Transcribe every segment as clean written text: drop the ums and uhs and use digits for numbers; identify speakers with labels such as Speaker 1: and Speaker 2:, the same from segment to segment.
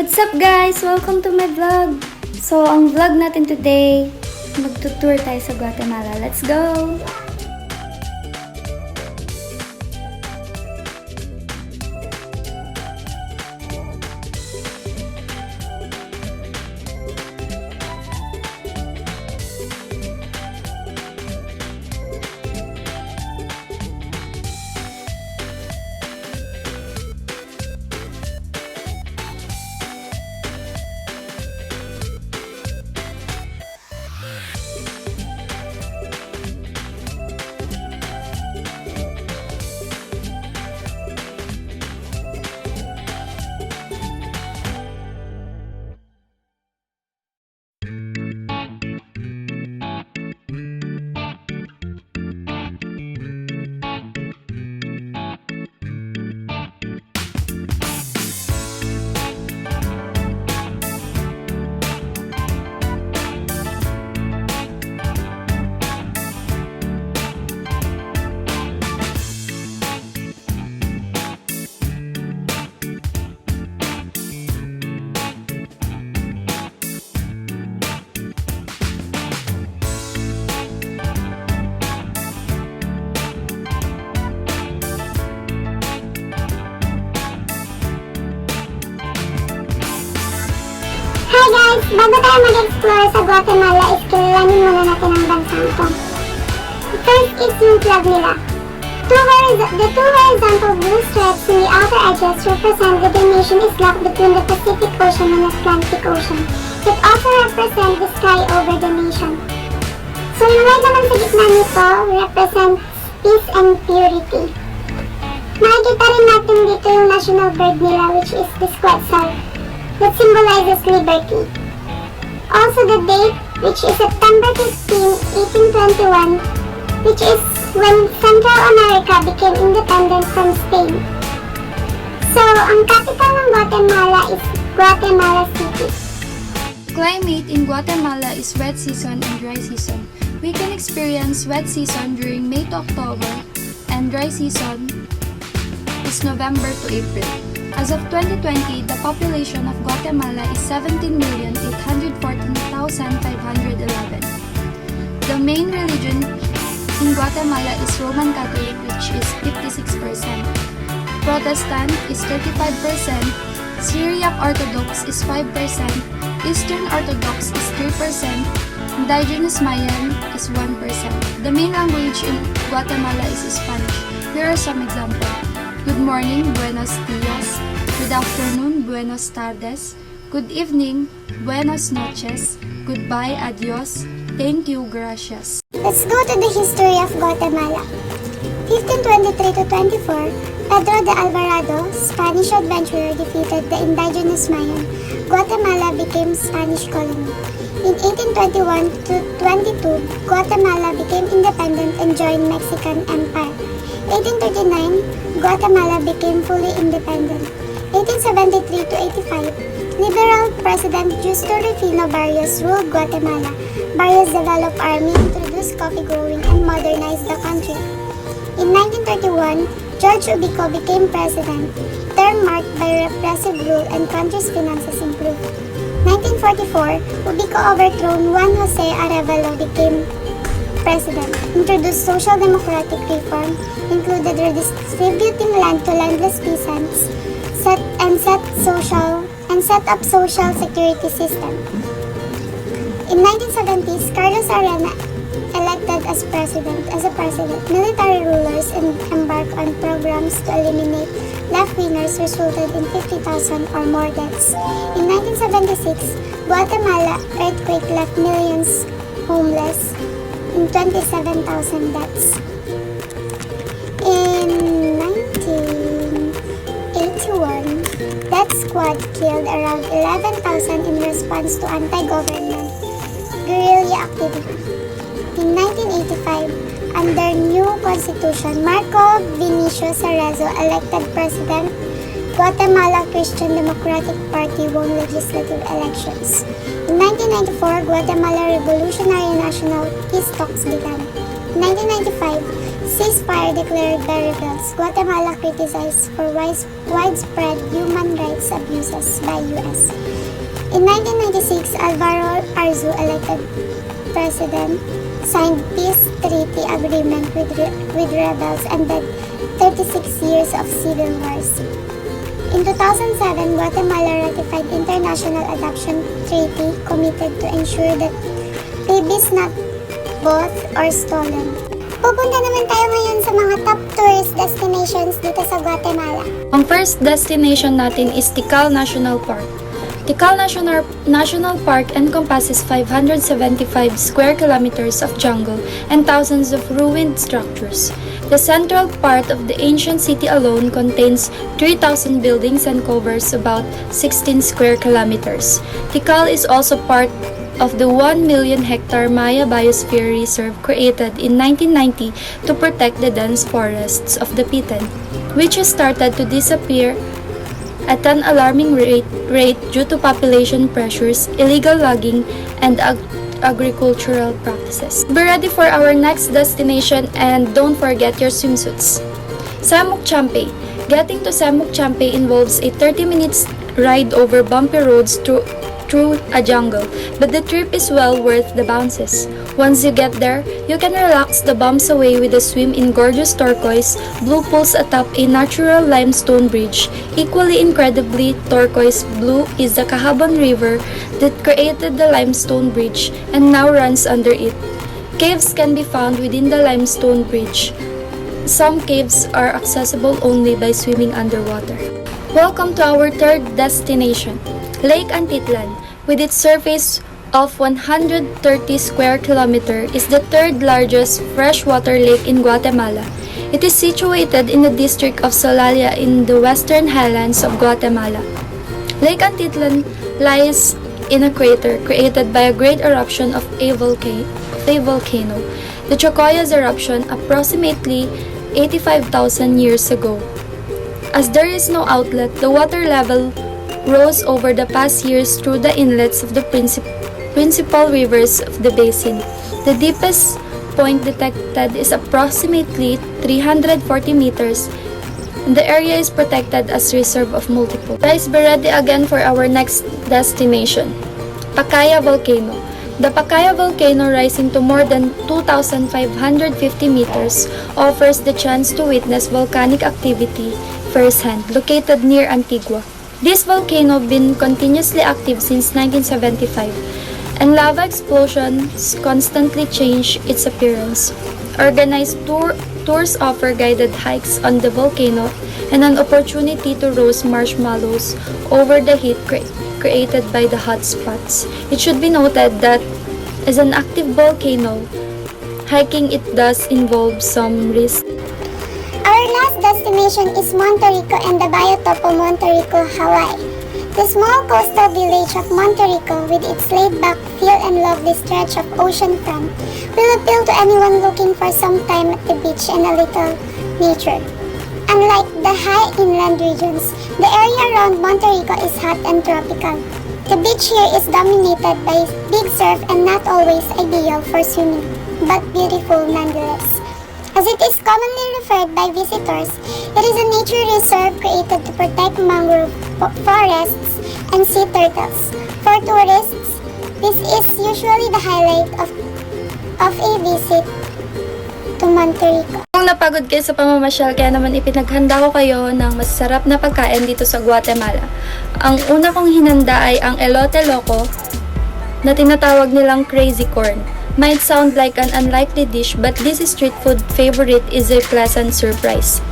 Speaker 1: What's up guys? Welcome to my vlog! So, ang vlog natin today, magtutour tayo sa Guatemala. Let's go!
Speaker 2: Hi guys! Bago tayo mag-explore sa Guatemala is kilalanin muna natin ang bansang ito. First is yung flag nila. The two horizontal blue stripes in the outer edges represent that the nation is locked between the Pacific Ocean and Atlantic Ocean. It also represents the sky over the nation. So yung white naman sa gitna nito represents peace and purity. Makikita rin natin dito yung national bird nila, which is the quetzal, that symbolizes liberty. Also the date, which is September 15, 1821, which is when Central America became independent from Spain. So, ang capital ng Guatemala is Guatemala City.
Speaker 1: Climate in Guatemala is wet season and dry season. We can experience wet season during May to October and dry season is November to April. As of 2020, the population of Guatemala is 17,814,511. The main religion in Guatemala is Roman Catholic, which is 56%. Protestant is 35%. Syriac Orthodox is 5%. Eastern Orthodox is 3%. Indigenous Mayan is 1%. The main language in Guatemala is Spanish. Here are some examples. Good morning, buenos dias. Good afternoon, buenos tardes. Good evening, buenas noches. Goodbye, adios. Thank you, gracias.
Speaker 2: Let's go to the history of Guatemala. 1523 to 24, Pedro de Alvarado, Spanish adventurer, defeated the indigenous Mayan. Guatemala became Spanish colony. In 1821 to 22, Guatemala became independent and joined Mexican Empire. 1839, Guatemala became fully independent. 1873 to 85, Liberal President Justo Rufino Barrios ruled Guatemala. Barrios developed army, introduced coffee growing, and modernized the country. In 1931, George Ubico became president, term marked by repressive rule and country's finances improved. 1944, Ubico overthrown Juan Jose Arevalo became president, introduced social democratic reform, included redistributing land to landless peasants, set up social security system. In 1970s, Carlos Arena elected as president. Military rulers embarked on programs to eliminate left-wingers resulted in 50,000 or more deaths. In 1976, Guatemala earthquake left millions homeless in 27,000 deaths. In 1981, death squad killed around 11,000 in response to anti-government guerrilla activity. In 1985, under new constitution, Marco Vinicio Cerezo elected president. Guatemala Christian Democratic Party won legislative elections. In 1994, Guatemala Revolutionary National peace talks began. In 1995, ceasefire declared by rebels, Guatemala criticized for widespread human rights abuses by U.S. In 1996, Alvaro Arzu, elected president, signed peace treaty agreement with rebels and ended 36 years of civil wars. In 2007, Guatemala ratified international adoption treaty committed to ensure that babies not bought or stolen. Pupunta naman tayo ngayon sa mga top tourist destinations dito sa Guatemala.
Speaker 1: Ang first destination natin is Tikal National Park. Tikal National Park encompasses 575 square kilometers of jungle and thousands of ruined structures. The central part of the ancient city alone contains 3,000 buildings and covers about 16 square kilometers. Tikal is also part of the 1 million hectare Maya Biosphere Reserve created in 1990 to protect the dense forests of the Pitan, which has started to disappear at an alarming rate due to population pressures, illegal logging, and agricultural practices. Be ready for our next destination and don't forget your swimsuits. Samuk Champe. Getting to Samuk Champe involves a 30 minutes ride over bumpy roads through a jungle, but the trip is well worth the bounces. Once you get there, you can relax the bumps away with a swim in gorgeous turquoise blue pools atop a natural limestone bridge. Equally incredibly turquoise blue is the Cahabon River that created the limestone bridge and now runs under it. Caves can be found within the limestone bridge. Some caves are accessible only by swimming underwater. Welcome to our third destination, Lake Antitlan. With its surface of 130 square kilometer, is the third largest freshwater lake in Guatemala. It is situated in the district of Solalia in the western highlands of Guatemala. Lake Antitlan lies in a crater created by a great eruption of a volcano, the Chocoyas eruption, approximately 85,000 years ago. As there is no outlet, the water level rose over the past years through the inlets of the principal rivers of the basin. The deepest point detected is approximately 340 meters, and the area is protected as reserve of multiple. Guys, be ready again for our next destination, Pacaya Volcano. The Pacaya Volcano, rising to more than 2,550 meters, offers the chance to witness volcanic activity firsthand, located near Antigua. This volcano been continuously active since 1975, and lava explosions constantly change its appearance. Organized tours offer guided hikes on the volcano and an opportunity to roast marshmallows over the heat created by the hot spots. It should be noted that as an active volcano, hiking it does involve some risk.
Speaker 2: Our last destination is Monte Rico and the Biotopo Monte Rico, Hawaii. The small coastal village of Monte Rico, with its laid-back feel and lovely stretch of ocean front, will appeal to anyone looking for some time at the beach and a little nature. Unlike the high inland regions, the area around Monte Rico is hot and tropical. The beach here is dominated by big surf and not always ideal for swimming, but beautiful nonetheless. As it is commonly referred by visitors, it is a nature reserve created to protect mangrove forests and sea turtles. For tourists, this is usually the highlight of a visit to Monte Rico.
Speaker 1: Kung napagod kayo sa pamamasyal, kaya naman ipinaghanda ko kayo ng masarap na pagkain dito sa Guatemala. Ang una kong hinanda ay ang elote loco na tinatawag nilang crazy corn. Might sound like an unlikely dish, but this street food favorite is a pleasant surprise.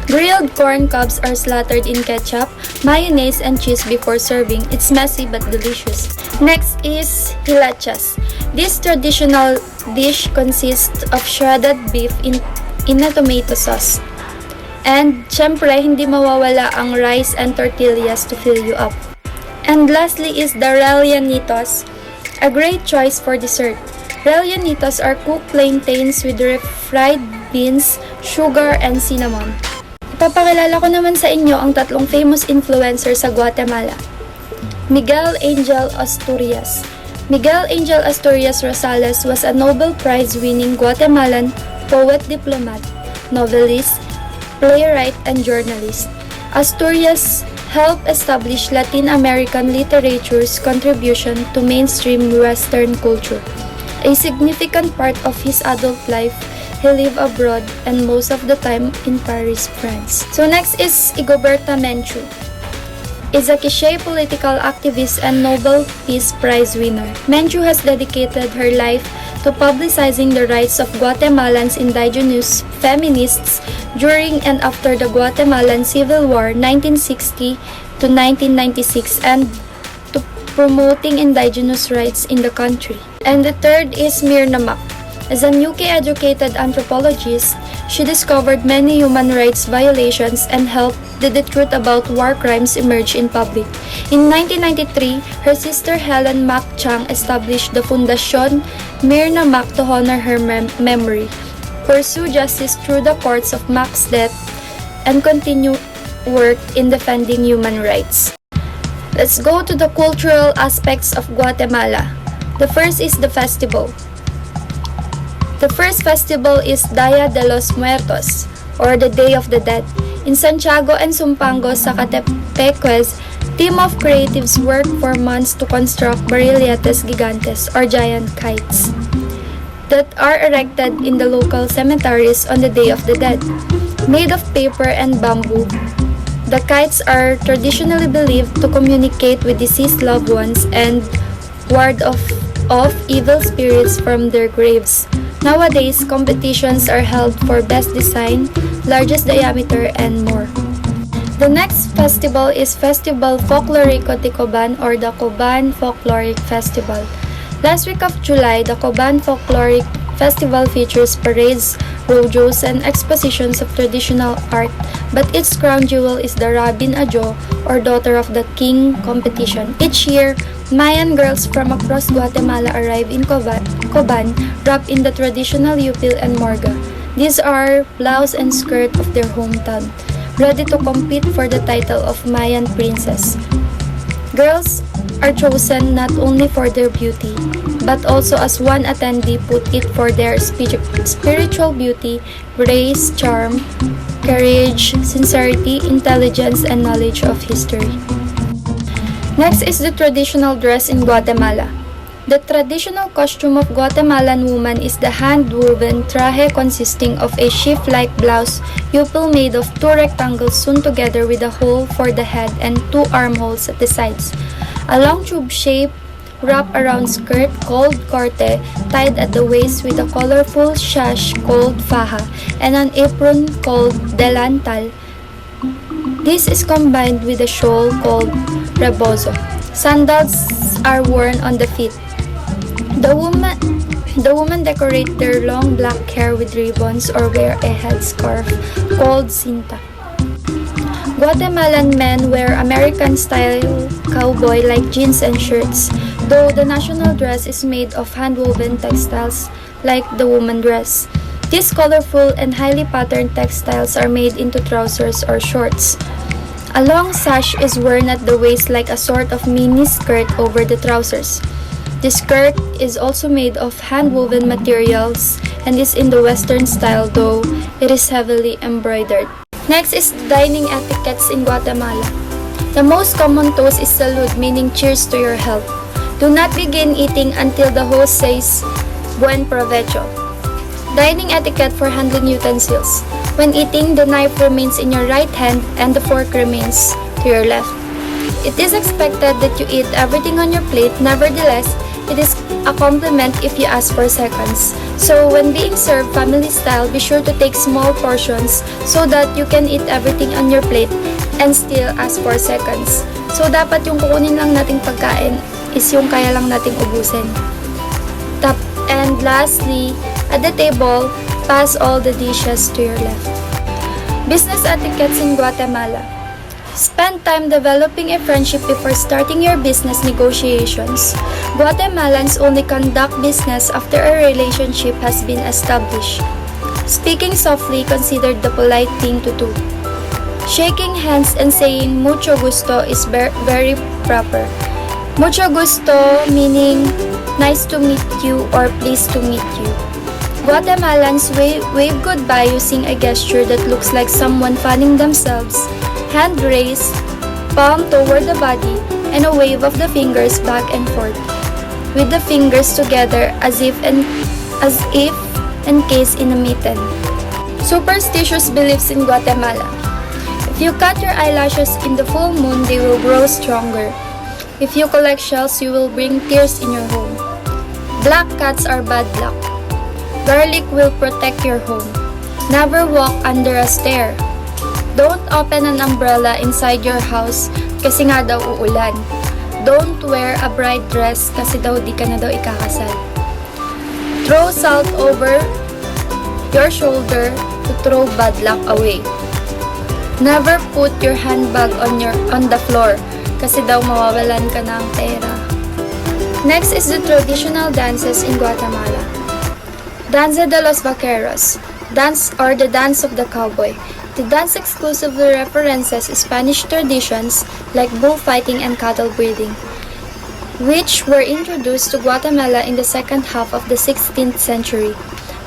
Speaker 1: Grilled corn cobs are slathered in ketchup, mayonnaise, and cheese before serving. It's messy but delicious. Next is hilachas. This traditional dish consists of shredded beef in a tomato sauce. And syempre, hindi mawawala ang rice and tortillas to fill you up. And lastly is the relleanitos, a great choice for dessert. Relleanitos are cooked plantains with refried beans, sugar, and cinnamon. Ipapakilala ko naman sa inyo ang tatlong famous influencer sa Guatemala. Miguel Angel Asturias. Miguel Angel Asturias Rosales was a Nobel Prize-winning Guatemalan poet-diplomat novelist, playwright, and journalist. Asturias helped establish Latin American literature's contribution to mainstream Western culture. A significant part of his adult life, he lived abroad and most of the time in Paris, France. So next is Rigoberta Menchú. Is a Quiché political activist and Nobel Peace Prize winner. Menchú has dedicated her life to publicizing the rights of Guatemalans indigenous feminists during and after the Guatemalan Civil War 1960 to 1996 and to promoting indigenous rights in the country. And the third is Myrna Mac. As a UK-educated anthropologist, she discovered many human rights violations and helped the truth about war crimes emerge in public. In 1993, her sister Helen Mac Chang established the Fundación Myrna Mac to honor her memory, pursue justice through the courts of Mac's death, and continue work in defending human rights. Let's go to the cultural aspects of Guatemala. The first is the festival. The first festival is Dia de los Muertos, or the Day of the Dead. In Santiago and Sumpango, Zacatepeques, team of creatives work for months to construct barriletes gigantes, or giant kites, that are erected in the local cemeteries on the Day of the Dead. Made of paper and bamboo, the kites are traditionally believed to communicate with deceased loved ones and ward off evil spirits from their graves. Nowadays, competitions are held for best design, largest diameter, and more. The next festival is Festival Folklorico de Coban, or the Coban Folkloric Festival. Last week of July, the Coban Folkloric Festival features parades, rodeos, and expositions of traditional art, but its crown jewel is the Rabin Ajo, or Daughter of the King competition. Each year, Mayan girls from across Guatemala arrive in Coban, wrapped in the traditional yupil and morga. These are blouse and skirt of their hometown, ready to compete for the title of Mayan princess. Girls are chosen not only for their beauty, but also, as one attendee put it, for their spiritual beauty, grace, charm, courage, sincerity, intelligence, and knowledge of history. Next is the traditional dress in Guatemala. The traditional costume of Guatemalan woman is the hand-woven traje consisting of a sheaf-like blouse, yupil made of two rectangles sewn together with a hole for the head and two armholes at the sides. A long tube-shaped wrap-around skirt called corte, tied at the waist with a colorful sash called faja, and an apron called delantal. This is combined with a shawl called rebozo. Sandals are worn on the feet. The women decorate their long black hair with ribbons or wear a headscarf called cinta. Guatemalan men wear American-style cowboy-like jeans and shirts, though the national dress is made of hand-woven textiles like the woman dress. These colorful and highly patterned textiles are made into trousers or shorts. A long sash is worn at the waist like a sort of mini skirt over the trousers. The skirt is also made of hand-woven materials and is in the Western style, though it is heavily embroidered. Next is the dining etiquettes in Guatemala. The most common toast is salud, meaning cheers to your health. Do not begin eating until the host says buen provecho. Dining etiquette for handling utensils. When eating, the knife remains in your right hand and the fork remains to your left. It is expected that you eat everything on your plate. Nevertheless, it is a compliment if you ask for seconds. So when being served family style, be sure to take small portions so that you can eat everything on your plate and still ask for seconds. So dapat yung kukunin lang nating pagkain is yung kaya lang nating ubusin. And lastly, at the table, pass all the dishes to your left. Business etiquettes in Guatemala. Spend time developing a friendship before starting your business negotiations. Guatemalans only conduct business after a relationship has been established. Speaking softly considered the polite thing to do. Shaking hands and saying mucho gusto is very proper. Mucho gusto meaning nice to meet you or pleased to meet you. Guatemalans wave goodbye using a gesture that looks like someone fanning themselves, hand raised, palm toward the body, and a wave of the fingers back and forth, with the fingers together as if encased in a mitten. Superstitious beliefs in Guatemala. If you cut your eyelashes in the full moon, they will grow stronger. If you collect shells, you will bring tears in your home. Black cats are bad luck. Garlic will protect your home. Never walk under a stair. Don't open an umbrella inside your house kasi nga daw uulan. Don't wear a bright dress kasi daw di ka na daw ikakasal. Throw salt over your shoulder to throw bad luck away. Never put your handbag on the floor kasi daw mawawalan ka ng pera. Next is the traditional dances in Guatemala. Danza de los Vaqueros, dance or the dance of the cowboy. The dance exclusively references Spanish traditions like bullfighting and cattle breeding, which were introduced to Guatemala in the second half of the 16th century.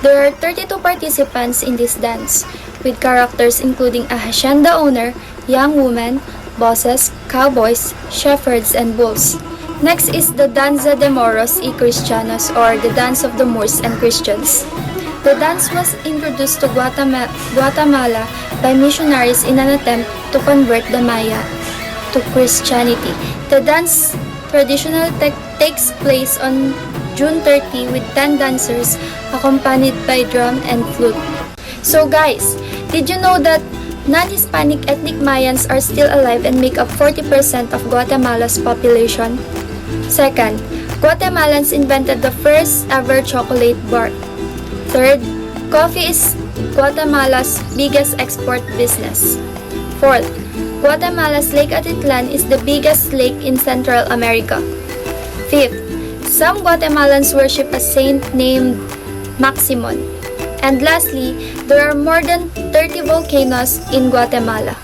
Speaker 1: There are 32 participants in this dance, with characters including a hacienda owner, young women, bosses, cowboys, shepherds, and bulls. Next is the Danza de Moros y Cristianos, or the dance of the Moors and Christians. The dance was introduced to Guatemala by missionaries in an attempt to convert the Maya to Christianity. The dance traditionally takes place on June 30 with 10 dancers accompanied by drum and flute. So guys, did you know that non-Hispanic ethnic Mayans are still alive and make up 40% of Guatemala's population? Second, Guatemalans invented the first ever chocolate bar. Third, coffee is Guatemala's biggest export business. Fourth, Guatemala's Lake Atitlan is the biggest lake in Central America. Fifth, some Guatemalans worship a saint named Maximon. And lastly, there are more than 30 volcanoes in Guatemala.